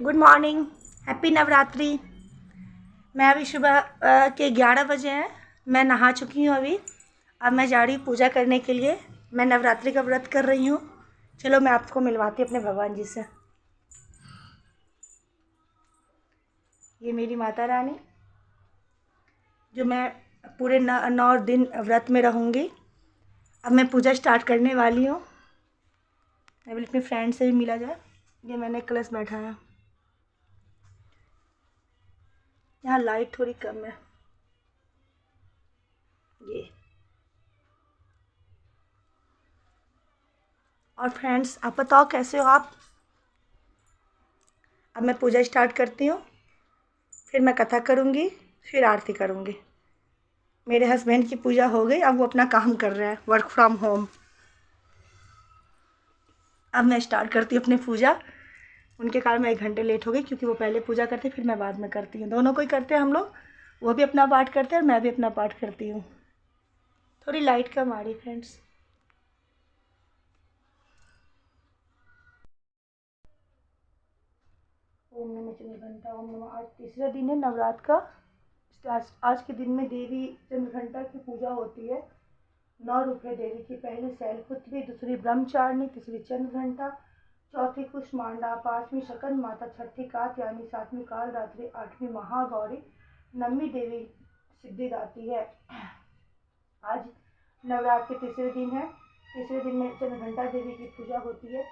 Good morning, happy Navratri. मैं अभी सुबह के 11 बजे हैं। मैं नहा चुकी हूँ अभी। अब मैं जा रही हूँ पूजा करने के लिए। मैं नवरात्रि का व्रत कर रही हूँ। चलो मैं आपको मिलवाती हूँ अपने भगवान जी से। ये मेरी माता रानी, जो मैं पूरे 9 दिन व्रत में रहूँगी। अब मैं पूजा स्टार्ट करने वाली हूँ। मैं भी अपने फ्रेंड से भी मिला जाए। ये मैंने कलश बैठाया। यहाँ लाइट थोड़ी कम है। ये और फ्रेंड्स, आप बताओ कैसे हो आप। अब मैं पूजा स्टार्ट करती हूँ, फिर मैं कथा करूँगी, फिर आरती करूँगी। मेरे हस्बैंड की पूजा हो गई, अब वो अपना काम कर रहे हैं, वर्क फ्रॉम होम। अब मैं स्टार्ट करती हूँ अपनी पूजा। उनके कारण मैं 1 घंटे लेट हो गई, क्योंकि वो पहले पूजा करते फिर मैं बाद में करती हूँ। दोनों को ही करते हैं हम लोग। वो भी अपना पाठ करते हैं और मैं भी अपना पाठ करती हूँ। थोड़ी लाइट कम आ रही फ्रेंड्स। ओम नमः चंद्रघंटा ओम नमः। आज तीसरा दिन है नवरात्र का। आज के दिन में देवी चंद्रघंटा की पूजा होती है। 9 रूप है देवी की। पहली शैलपुत्री, दूसरी ब्रह्मचारिणी, तीसरी चंद्रघंटा, चौथी कुष्मांडा, पांचवी शकन माता, छठी कात्यायनी, सातवीं कालरात्रि, आठवीं महागौरी, नवमीं देवी सिद्धिदात्री है। आज नवरात्र के तीसरे दिन है। तीसरे दिन में चंद्रघंटा देवी की पूजा होती है।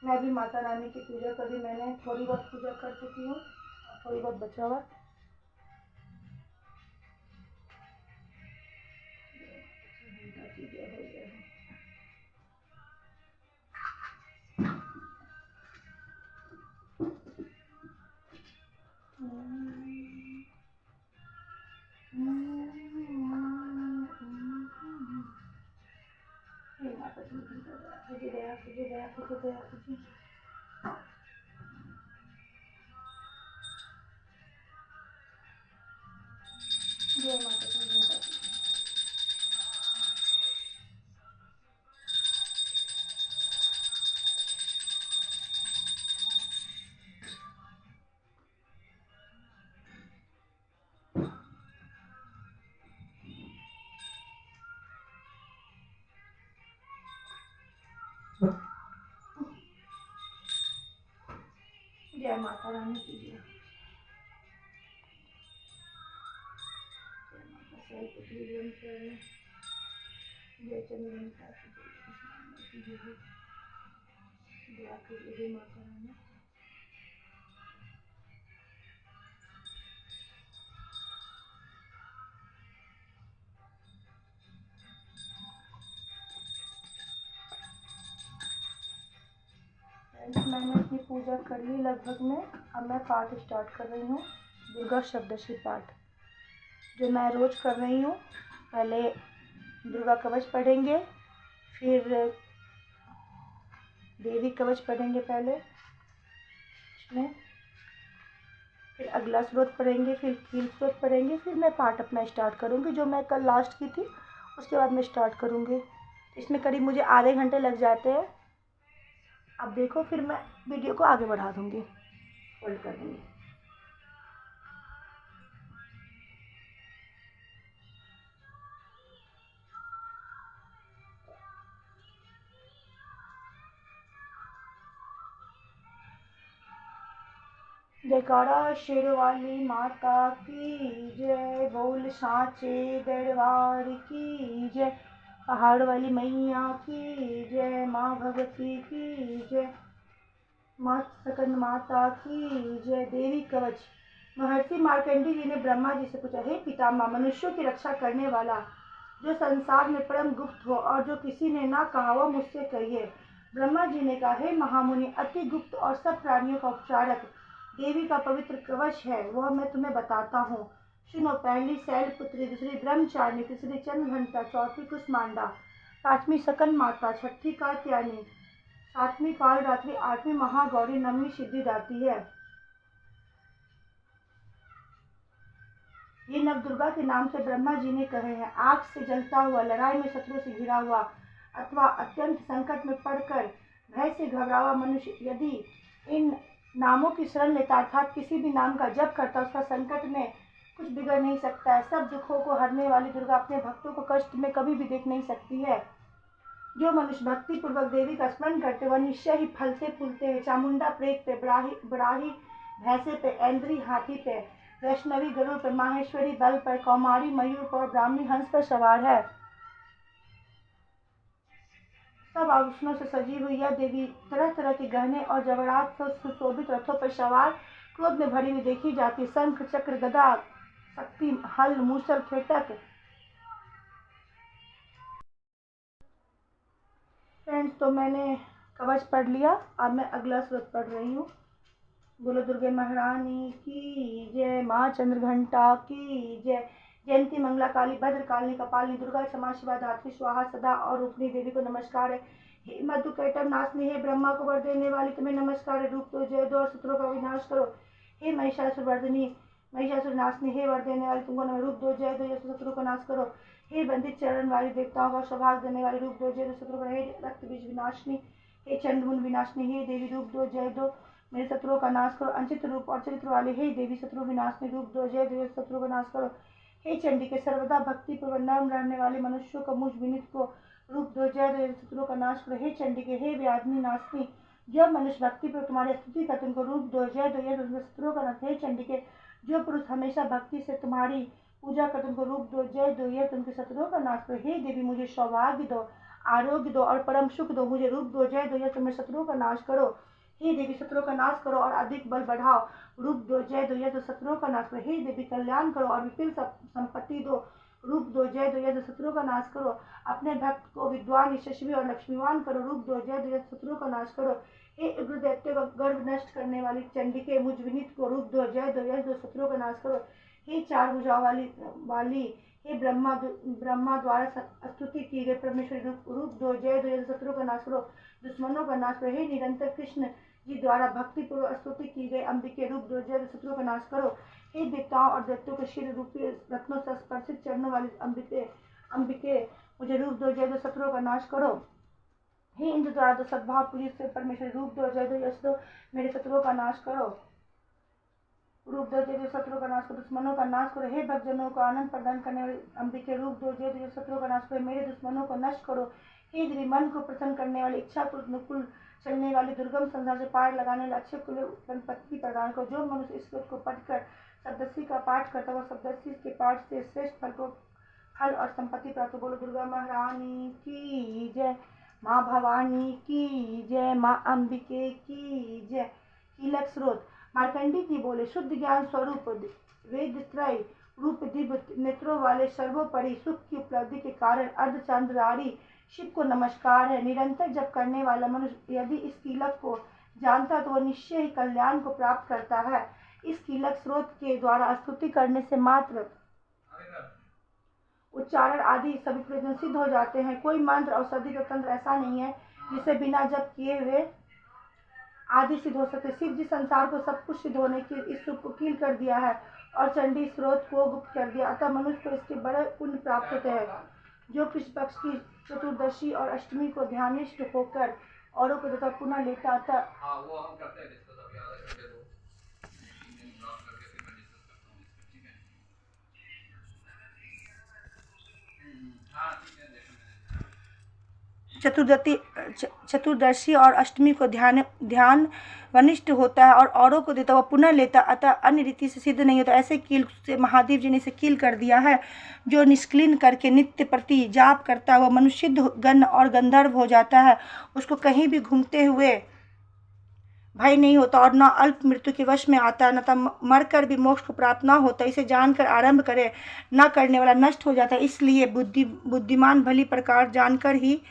मैं भी माता रानी की पूजा करी। मैंने थोड़ी बहुत पूजा कर चुकी हूँ, थोड़ी बहुत बचा हुआ। तुझे दया, तुझे दया, तुझे दया, तुझे। जय माता चंद्रघंटा की। जय माता रानी की जय। जय माता शैलपुत्री ब्रह्मचारिणी, जय चंद्रघंटा की जय, कृष्ण की जय। दया कीजिए हे माता रानी। मैंने अपनी पूजा कर ली लगभग में। अब मैं पाठ स्टार्ट कर रही हूँ, दुर्गा सप्तशती पाठ, जो मैं रोज़ कर रही हूँ। पहले दुर्गा कवच पढ़ेंगे, फिर देवी कवच पढ़ेंगे पहले इसमें, फिर अगला स्रोत पढ़ेंगे, फिर कील स्रोत पढ़ेंगे, फिर मैं पाठ अपना स्टार्ट करूँगी, जो मैं कल लास्ट की थी उसके बाद मैं स्टार्ट करूँगी। इसमें करीब मुझे आधे घंटे लग जाते हैं। अब देखो, फिर मैं वीडियो को आगे बढ़ा दूँगी, होल्ड कर दूँगी। जयकारा शेर वाली माता की जय, बोल सांचे दरबार की जय, पहाड़ वाली मैया की जय, माँ भगवती की जय, माँ सकंद माता की जय। देवी कवच। महर्षि मार्कंडेय जी ने ब्रह्मा जी से पूछा, हे पितामह, मनुष्यों की रक्षा करने वाला, जो संसार में परम गुप्त हो और जो किसी ने ना कहा वह मुझसे कहिए। ब्रह्मा जी ने कहा, हे महामुनि, अति गुप्त और सब प्राणियों का उपचारक देवी का पवित्र कवच है, वह मैं तुम्हें बताता हूँ। सुनो। पहली शैलपुत्री, दूसरी ब्रह्मचारिणी, तीसरी चंद्रघंटा, चौथी कुष्मांडा, पांचवी सकन माता, छठी कात्यायनी, सातवीं कालरात्रि, आठवीं महागौरी, नवमीं सिद्धिदात्री है। ये नवदुर्गा के नाम से ब्रह्मा जी ने कहे हैं। आग से जलता हुआ, लड़ाई में शत्रु से घिरा हुआ अथवा अत्यंत संकट में पड़कर भय से घबरा हुआ मनुष्य यदि इन नामों की शरण लेता अर्थात किसी भी नाम का जप करता उसका संकट में कुछ बिगड़ नहीं सकता है। सब दुखों को हरने वाली दुर्गा अपने भक्तों को कष्ट में कभी भी देख नहीं सकती है। जो मनुष्य भक्ति पूर्वक देवी का स्मरण करते वह निश्चय ही फलते फूलते हैं। चामुंडा प्रेत पे, बराही भैंसे पे, ऐन्द्री हाथी पे, वैष्णवी गरुड़ पर, माहेश्वरी बल पर, कौमारी मयूर पर, ब्राह्मणी हंस पर सवार है। सब आभूषणों से सजी हुई यह देवी तरह तरह के गहने और जवाहरात से सुशोभित रथों पर सवार क्रोध में भरी हुई देखी जाती। शंख चक्र गदा शक्ति हल मूसल खेटक। फ्रेंड्स, तो मैंने कवच पढ़ लिया। अब मैं अगला श्लोक पढ़ रही हूँ। बोलो दुर्गे महारानी की जय, माँ चंद्रघंटा की जय। जयंती मंगला काली भद्रकाली कपालिनी दुर्गा क्षमा शिवा धात्री स्वाहा सदा और रूपनी देवी को नमस्कार है। हे मधु कैटम नाशनी, हे ब्रह्मा को वर देने वाली तुम्हें नमस्कार है। रूप तो जय दो और शत्रुओं का विनाश करो। हे महिषासुर वर्धनी, महिषासुर नाशनी, हे वर देने वाली तुमको नमः। रूप दो जय दो, शत्रु का नाश करो। हे बंदित चरण वाली देवताओं का सौभाग्य देने वाली, रूप दो जय दो शत्रु का। हे रक्त बीज विनाशनी, हे चंद्रमुन विनाशनी, हे देवी रूप दो जय दो मेरे शत्रुओं का नाश करो। अंचित रूप और चरित्र वाले हे देवी शत्रु विनाशनी, रूप दो जय दो शत्रु का नाश करो। हे चंडी के सर्वदा भक्ति पूर्वक नर्म रहने वाले मनुष्यों को मुझ विनित को रूप दो जय दो शत्रुओं का नाश करो। हे चंडी के हे व्याधिनी नाशनी, जब मनुष्य भक्ति पर तुम्हारी स्तुति करते उनको रूप दो जय दो शत्रुओं का नाश। हे चंडी के जो पुरुष हमेशा भक्ति से तुम्हारी पूजा करते उनको रूप दो जय दो उनके शत्रुओं का नाश करो। हे देवी मुझे सौभाग्य दो, आरोग्य दो और परम सुख दो। मुझे रूप दो जय दो तुम शत्रुओं का नाश करो। हे देवी शत्रुओं का नाश करो और अधिक बल बढ़ाओ। रूप दो जय दो शत्रुओं का नाश करो। हे देवी कल्याण करो और विपुल संपत्ति दो। रूप दो जय दो शत्रुओं का नाश करो। अपने भक्त को विद्वान यशस्वी और लक्ष्मीवान करो। रूप दो जय दो शत्रुओं का नाश करो। हे उग्र दैत्यों का गर्भ नष्ट करने वाली चंडिके मुझ विनीत को रूप दो जय दो शत्रुओं का नाश करो। हे चार भुजाओं वाली हे ब्रह्मा द्वारा स्तुति की गई परमेश्वरी, रूप दो जय दो शत्रुओं का नाश करो, दुश्मनों का नाश करो। हे निरंतर कृष्ण जी द्वारा भक्ति पूर्वक स्तुति की गई अंबिके, रूप दो जय शत्रुओं का नाश करो। हे देवताओं और दैत्यों के शिर रूपी रत्नों से स्पर्शित चरणों वाली अंबिके मुझे रूप दो जय दो शत्रुओं का नाश करो। हे इंद्र द्वारा दो सद्भाव पूरी से परमेश्वर, रूप दो जय दो यश दो मेरे शत्रुओं का नाश करो। रूप दो जय दो शत्रुओं का नाश करो, दुश्मनों का नाश करो। हे भक्तजनों को आनंद प्रदान करने वाले अंबिके, रूप दो जय दो शत्रुओं का नाश करो, मेरे दुश्मनों को नष्ट करो। हे देवी मन को प्रसन्न करने वाली, इच्छा अनुकूल चलने वाली, दुर्गम संसार से पार लगाने वाले अच्छे कुल उत्पत्ति प्रदान करो। जो मनुष्य इस श्लोक को पढ़कर सप्तशती का पाठ करता वह सप्तशती के पाठ से श्रेष्ठ फल और संपत्ति प्राप्त। बोलो दुर्गा महारानी की जय, माँ भवानी की जय, माँ अंबिके की जय। कीलक स्रोत मार्कंडी जी बोले, शुद्ध ज्ञान स्वरूप वेद त्रय रूप दिव्य नेत्रों वाले सर्वोपरि सुख की उपलब्धि के कारण अर्धचंद्रारी शिव को नमस्कार है। निरंतर जप करने वाला मनुष्य यदि इस कीलक को जानता तो वह निश्चय ही कल्याण को प्राप्त करता है। इस कीलक स्रोत के द्वारा स्तुति करने से मात्र उच्चारण आदि सभी प्रयोजन सिद्ध हो जाते हैं। कोई मंत्र औषधि का तंत्र ऐसा नहीं है जिसे बिना जप किए हुए आदि सिद्ध हो सकते। शिव जी संसार को सब कुछ सिद्ध होने की इस सुख को कील कर दिया है और चंडी स्रोत को गुप्त कर दिया, अतः मनुष्य को इसके बड़े पुण्य प्राप्त होते हैं। जो कृष्ण पक्ष की चतुर्दशी और अष्टमी को ध्यानिष्ठ होकर औरों को तथा पुनः लेता अतः चतुर्दशी और अष्टमी को ध्यान वनिष्ठ होता है और औरों को देता हुआ पुनः लेता, अतः अन्य रीति से सिद्ध नहीं होता। ऐसे कील से महादेव जी ने इसे कील कर दिया है। जो निष्क्लीन करके नित्य प्रति जाप करता है वह मनुष्य गण और गंधर्व हो जाता है। उसको कहीं भी घूमते हुए भय नहीं होता और न अल्प मृत्यु के वश में आता, न तब मरकर भी मोक्ष को प्राप्त न होता। इसे जानकर आरंभ करे न करने वाला नष्ट हो जाता है। इसलिए बुद्धिमान भली प्रकार जानकर ही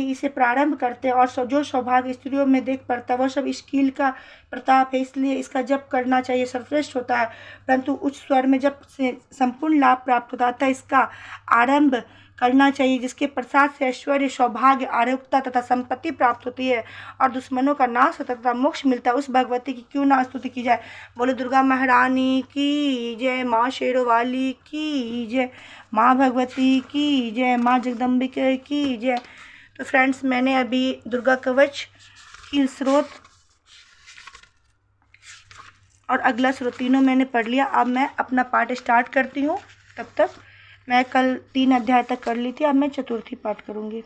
इसे प्रारंभ करते हैं और जो सौभाग्य स्त्रियों में देख पड़ता है वह सब इस कील का प्रताप है। इसलिए इसका जप करना चाहिए, सर्वश्रेष्ठ होता है। परंतु उच्च स्वर में जप से संपूर्ण लाभ प्राप्त होता है, इसका आरंभ करना चाहिए, जिसके प्रसाद से ऐश्वर्य, सौभाग्य, आरोग्यता तथा संपत्ति प्राप्त होती है और दुश्मनों का नाश होता तथा मोक्ष मिलता है। उस भगवती की क्यों ना स्तुति की जाए। बोलो दुर्गा महारानी की जय, माँ शेरों वाली की जय, माँ भगवती की जय, माँ जगदम्बिके की जय। तो फ्रेंड्स, मैंने अभी दुर्गा कवच की स्रोत और अगला श्लोक तीनों मैंने पढ़ लिया। अब मैं अपना पाठ स्टार्ट करती हूँ। तब तक मैं कल 3 अध्याय तक कर ली थी, अब मैं चतुर्थी पाठ करूँगी।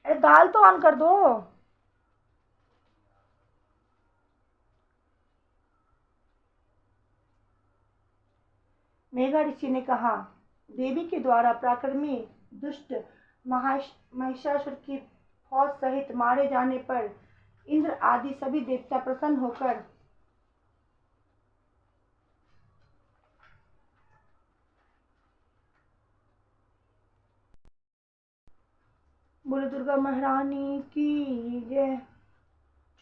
अरे दाल तो ऑन कर दो। मेघा ऋषि ने कहा, देवी के द्वारा पराक्रमी दुष्ट महिषासुर की फौज सहित मारे जाने पर इंद्र आदि सभी देवता प्रसन्न होकर बोले दुर्गा महारानी की जय।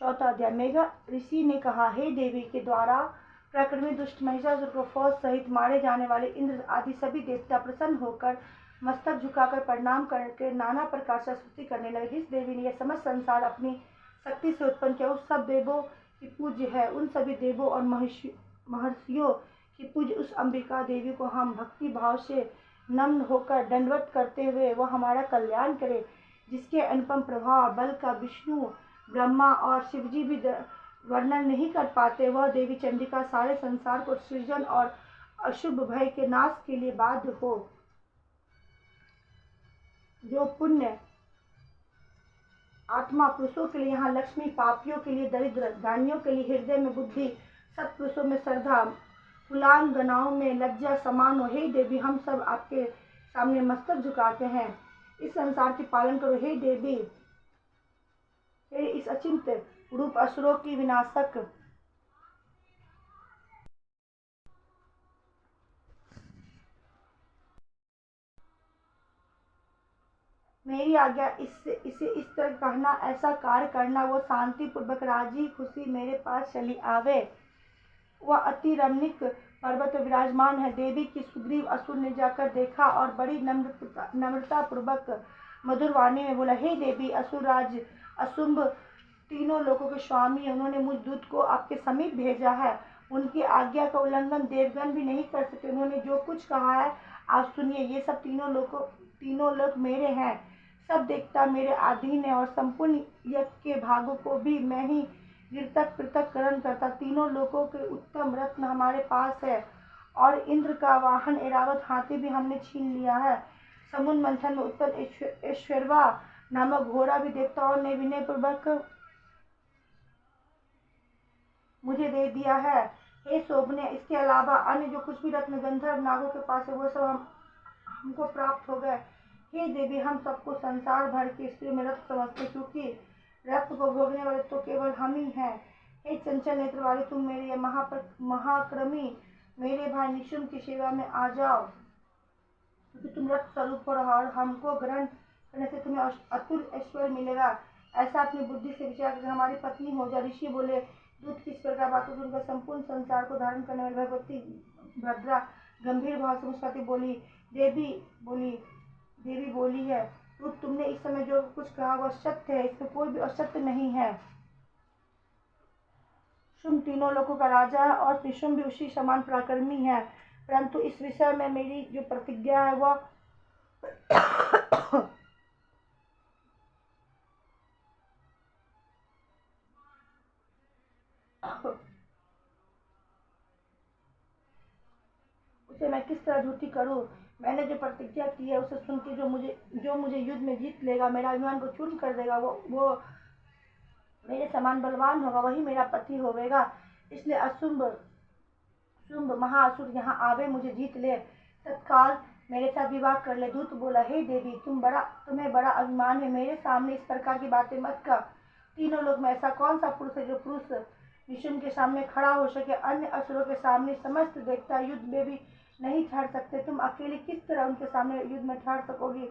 चौथा अध्याय। मेघा ऋषि ने कहा, हे देवी के द्वारा पराक्रमी दुष्ट महिषासुर को फौज सहित मारे जाने वाले इंद्र आदि सभी देवता प्रसन्न होकर मस्तक झुकाकर प्रणाम करके नाना प्रकार से स्तुति करने लगे। जिस देवी ने यह समस्त संसार अपनी शक्ति से उत्पन्न किया, उस सब देवों की पूज्य है। उन सभी देवों और महर्षियों की पूज्य उस अंबिका देवी को हम भक्ति भाव से नम्र होकर दंडवत करते हुए वह हमारा कल्याण करे। जिसके अनुपम प्रभाव बल का विष्णु ब्रह्मा और शिवजी भी वर्णन नहीं कर पाते, वह देवी चंडिका सारे संसार को सृजन और अशुभ भय के नाश के लिए बाध्य हो। जो पुण्य आत्मा पुरुषों के लिए यहाँ लक्ष्मी, पापियों के लिए दरिद्र, ज्ञानियों के लिए हृदय में बुद्धि, सत्पुरुषों में श्रद्धा, कुलांगनाओं में लज्जा समान हो। हे देवी, हम सब आपके सामने मस्तक झुकाते हैं। इस संसार की पालन करो हे देवी। तेरे इस अचिंत रूप असुरों की विनाशक मेरी आज्ञा इसे इस तरह कहना, ऐसा कार्य करना, वो शांति पूर्वक राजी खुशी मेरे पास चली आवे। वह अति रमणीक पर्वत विराजमान है। देवी की सुग्रीव असुर ने जाकर देखा और बड़ी नम्रता पूर्वक मधुर वाणी में बोला, हे देवी, असुरराज असुंभ तीनों लोकों के स्वामी, उन्होंने मुझ दूत को आपके समीप भेजा है। उनकी आज्ञा का उल्लंघन देवगण भी नहीं कर सकते। उन्होंने जो कुछ कहा है आप सुनिए। ये सब तीनों लोक मेरे हैं। सब देवता मेरे अधीन है और संपूर्ण यज्ञ के भागों को भी मैं ही पृथककरण करता। तीनों लोकों के उत्तम रत्न हमारे पास है और इंद्र का वाहन ऐरावत हाथी भी हमने छीन लिया है। समुद्र मंथन में उत्पन्न ऐश्वर्या नामक घोड़ा भी देवताओं ने विनय पूर्वक मुझे दे दिया है। हे शोभने, इसके अलावा अन्य जो कुछ भी रत्न गंधर्व नागों के पास है, वो सब हमको प्राप्त हो गए। हे देवी, हम सबको संसार भर की स्त्रियों में रक्त समझते, क्योंकि रक्त को भोगने वाले तो केवल हम ही हैं। हे चंचल नेत्र वाले, तुम मेरे ये महाक्रमी मेरे भाई निशुम्भ की सेवा में आ जाओ, क्योंकि तुम रक्त स्वरूप हो और हमको ग्रहण करने से तुम्हें अतुल ऐश्वर्य मिलेगा। ऐसा अपनी बुद्धि से विचार कर हमारी पत्नी हो जा। ऋषि बोले, दूत किस प्रकार बातों सुनकर संपूर्ण संसार को धारण करने वाली भगवती भद्रा गंभीर भाव से मुस्कुराती देवी बोली है, तुमने इस समय जो कुछ कहा वह सत्य है, इसमें कोई भी असत्य नहीं है। शुंभ तीनों लोगों का राजा है और निशुम्भ भी उसी समान पराक्रमी है, परंतु इस विषय में मेरी जो प्रतिज्ञा है वह उसे मैं किस तरह झूठी करूं। मैंने जो प्रतिज्ञा की है उसे सुन के जो मुझे युद्ध में जीत लेगा, मेरा अभिमान को चूर्ण कर देगा, वो मेरे समान बलवान होगा, वही मेरा पति होवेगा। इसलिए शुंभ महाअसुर यहाँ आवे, मुझे जीत ले, तत्काल मेरे साथ विवाह कर ले। दूत बोला, हे देवी, तुम्हें बड़ा अभिमान है, मेरे सामने इस प्रकार की बातें मत कर। तीनों लोग में ऐसा कौन सा पुरुष है जो पुरुष निशुम्भ के सामने खड़ा हो सके। अन्य असुरों के सामने समस्त देवता युद्ध में भी नहीं ठहर सकते, तुम अकेले किस तरह उनके सामने युद्ध में ठहर सकोगी।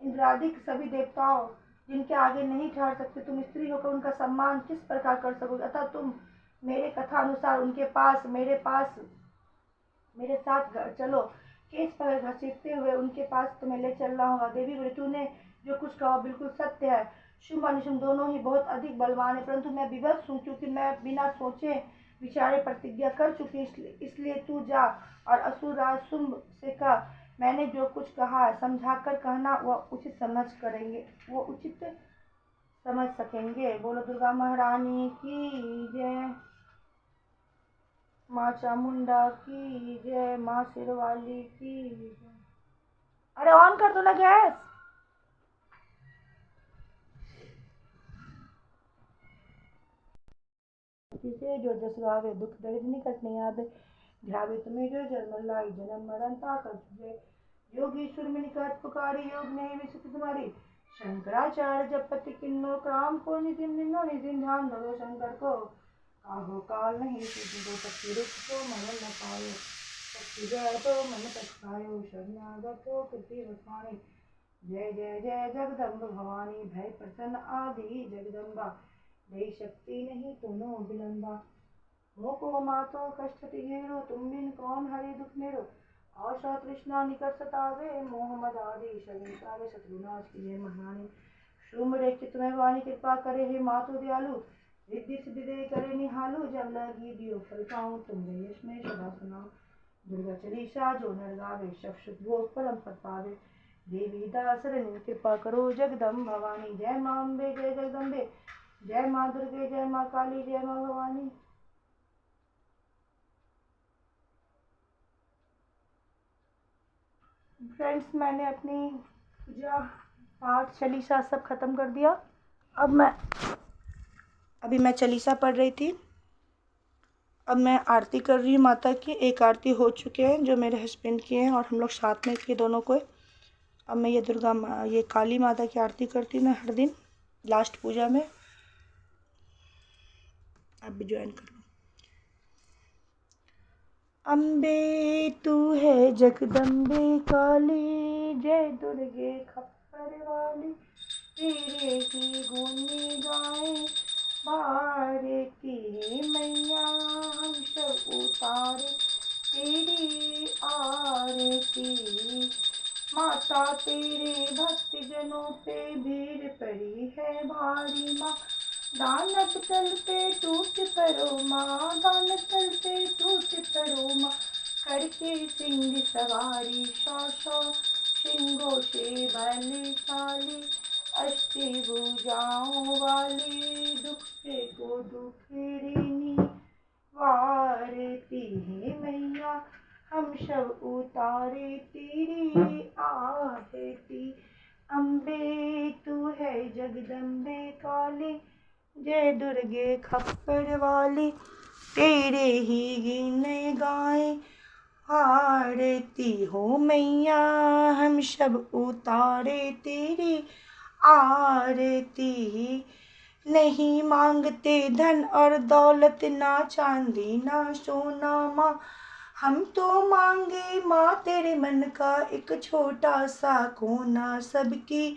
इंद्रादिक सभी देवताओं जिनके आगे नहीं ठहर सकते, तुम स्त्री होकर उनका सम्मान किस प्रकार कर सकोगे। अतः तुम मेरे कथा अनुसार उनके पास मेरे साथ चलो। केस पर घसीटते हुए उनके पास तुम्हें ले चल रहा हूँ। देवी बोली, तूने जो कुछ कहा बिल्कुल सत्य है। शुंभ और निशुंभ दोनों ही बहुत अधिक बलवान है, परंतु मैं विवश हूँ, क्योंकि मैं बिना सोचे विचारे प्रतिज्ञा कर चुकी, इसलिए तू जा और असुर राज शुंभ से कह, मैंने जो कुछ कहा है समझा कर कहना, वो उचित समझ सकेंगे। बोलो दुर्गा महारानी की जय, माँ चामुंडा की जय, माँ शेरवाली की जय। अरे ऑन कर दो ना गैस। जिसे जो जस गावे दुख दर्द निकट नहीं आवे, ध्यावे तुम्हें जो जन्म लाई जन्म मरण ताकर तुझे, योगीश्वर में निकट पुकारी योग नहीं विसुख तुम्हारी, शंकराचार्य जब पति किन्नो काम को नितिन ध्यान धरो शंकर को, काहो काल नहीं तुझको शक्ति रुख तो मन न पायो, शक्ति जय तो मन पछतायो, शरणागत हो कृति वखाणी, जय जय जय जगदम्ब भवानी, भय प्रसन्न आदि जगदम्बा, दई शक्ति नहीं तुमो विलंबा, मोको मातो कष्ट तिहेरो, तुम बिन कौन हरे दुख मेरो, आशा तृष्णा निकट सतावे, मोह मद आदि शरीर सारे शत्रुनाश किए महारानी, शुंभ रेखित तुम्हें वाणी कृपा करे हे मातो दयालु, रिद्धि सिद्धि दे करे निहालु, जब लगी दियो फल पाऊं, तुम यश में सदा सुनाओ, दुर्गा चालीसा जो नर गावे, सब सुख भोग परम पद पावे, देवी दासरनी कृपा करो जगदम्ब भवानी, जय मां अम्बे जय जगदम्बे, जय मां दुर्गे जय मां काली जय मां भवानी। फ्रेंड्स, मैंने अपनी पूजा पाठ चालीसा सब खत्म कर दिया। अभी मैं चालीसा पढ़ रही थी। अब मैं आरती कर रही हूँ माता की। एक आरती हो चुके हैं जो मेरे हस्बैंड किए हैं और हम लोग साथ में किए दोनों को। अब मैं ये काली माता की आरती करती हूँ मैं हर दिन लास्ट पूजा में। आप भी ज्वाइन कर लो। अम्बे तू है जगदम्बे काली, जय दुर्गे खप्पर वाली, तेरे ही गुण गाए भारती मैया, हम सब उतारे तेरी आरती, माता तेरे भक्त जनों पे भीड़ पड़ी है भारी माँ, दानव तल पे टूट परो माँ, दानव तल पे टूट परो माँ, करके सिंह सवारी शौशौ सिंहों से बलशाली, अष्टी भुजाओं वाली, दुख को दुखड़िनी वारती है मैया, हम सब उतारे तेरी आरती, अम्बे तू है जगदम्बे काली, जय दुर्गे खप्पर वाली, तेरे ही गिन गाए आरती हो मैया, हम सब उतारे तेरी आरती, नहीं मांगते धन और दौलत, ना चांदी ना सोना माँ, हम तो मांगे माँ तेरे मन का एक छोटा सा कोना, सबकी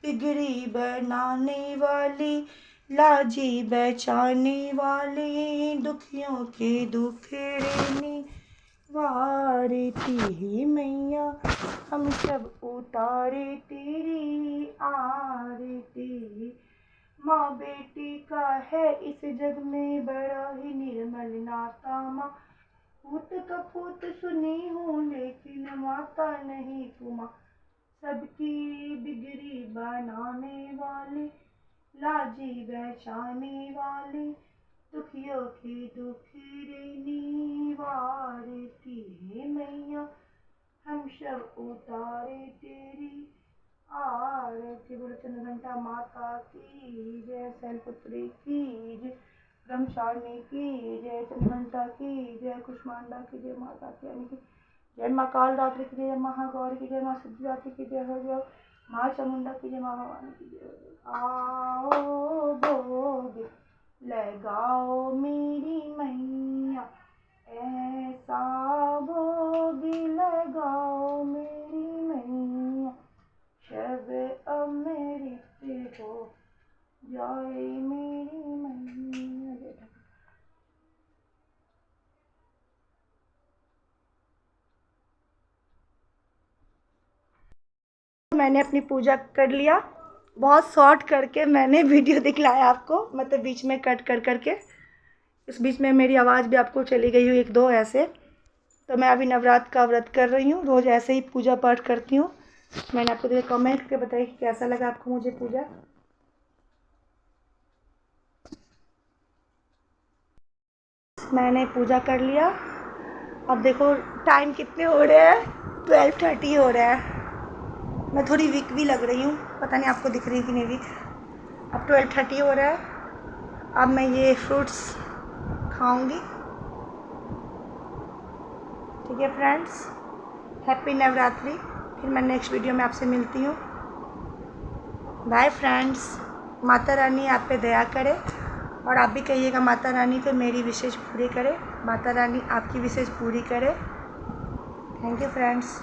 बिगड़ी बनाने वाली, लाजी बचाने वाली, दुखियों के दुखड़े वारती ही मैया, हम सब उतारे तेरी आरती, माँ बेटी का है इस जग में बड़ा ही निर्मल नाता माँ, पूत कपूत सुनी हूँ लेकिन माता नहीं तू माँ, सबकी बिगड़ी बनाने वाली, लाजी बचाने वाली, दुखियों की दुखड़िनी वारती है मैया, हम सब उतारे तेरी आरती। बोलो चंद्रघंटा माता की जय, शैलपुत्री की जय, ब्रह्मचारिणी की जय, चंद्रघंटा की जय, कुष्मांडा की जय, माता की जय, माँ कालरात्रि की जय, महागौरी की जय, माँ सिद्धिदात्री की जय हो जाओ, माँ चामुंडा की जय, माँ भवानी की जय। आओ भोग लगाओ मेरी मैया, ऐसा भोग लगाओ मेरी मैया, शब अमृत हो जाए मेरी मैया। मैंने अपनी पूजा कर लिया। बहुत शॉर्ट करके मैंने वीडियो दिखलाया आपको, मतलब बीच में कट कर करके। इस बीच में मेरी आवाज़ भी आपको चली गई हुई 1-2 ऐसे। तो मैं अभी नवरात्र का व्रत कर रही हूँ, रोज़ ऐसे ही पूजा पाठ करती हूँ। मैंने आपको देखिए कमेंट करके बताइए कि कैसा लगा आपको मुझे पूजा। मैंने पूजा कर लिया। अब देखो टाइम कितने हो रहे हैं, 12:30 हो रहा है। मैं थोड़ी वीक भी लग रही हूँ, पता नहीं आपको दिख रही है कि नहीं वीक। अब 12:30 हो रहा है। अब मैं ये फ्रूट्स खाऊंगी। ठीक है फ्रेंड्स, हैप्पी नवरात्रि। फिर मैं नेक्स्ट वीडियो में आपसे मिलती हूँ। Bye friends. माता रानी आप पे दया करे, और आप भी कहिएगा माता रानी तो मेरी विशेष पूरी करे, माता रानी आपकी विशेष पूरी करे। Thank you friends.